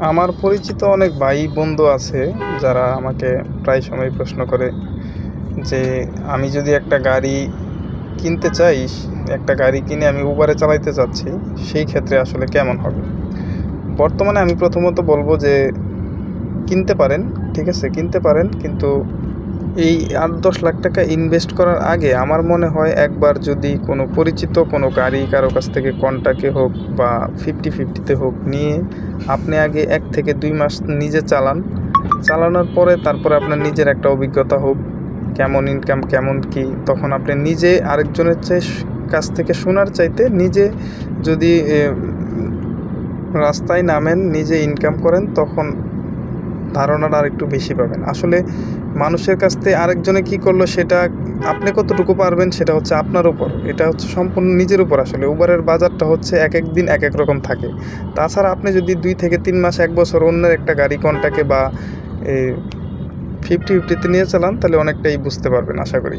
আমার পরিচিত অনেক ভাই বন্ধু আছে যারা আমাকে প্রায় সময় প্রশ্ন করে যে আমি যদি একটা গাড়ি কিনতে চাই, একটা গাড়ি কিনে আমি উবারে চালাইতে চাচ্ছি, সেই ক্ষেত্রে আসলে কেমন হবে? বর্তমানে আমি প্রথমত বলবো যে কিনতে পারেন, ঠিক আছে? কিনতে পারেন, কিন্তু এই ৮-১০ লাখ টাকা ইনভেস্ট করার আগে আমার মনে হয় একবার যদি কোনো পরিচিত কোনো গাড়ি কারো কাছ থেকে কন্ট্রাক্টে হোক বা 50-50 তে হোক নিয়ে আপনি আগে ১ থেকে ২ মাস নিজে চালান। চালানোর পরে তারপরে আপনার নিজের একটা অভিজ্ঞতা হোক, কেমন ইনকাম, কেমন কী, তখন আপনি নিজে আরেকজনের কাছ থেকে শোনার চাইতে নিজে যদি রাস্তায় নামেন, নিজে ইনকাম করেন, তখন ধারণাটা আরেকটু বেশি পাবেন। আসলে মানুষের কাছ থেকে আরেকজনে কী করলো সেটা আপনি কতটুকু পারবেন সেটা হচ্ছে আপনার উপর। এটা হচ্ছে সম্পূর্ণ নিজের উপর আসলে। উবারের বাজারটা হচ্ছে একেক দিন একেক রকম থাকে। তাছাড়া আপনি যদি ২ থেকে ৩ মাস ১ বছর অন্যের একটা গাড়ি কন্ট্রাক্টে বা 50-50 তে নিয়ে চালান তাহলে অনেকটাই বুঝতে পারবেন আশা করি।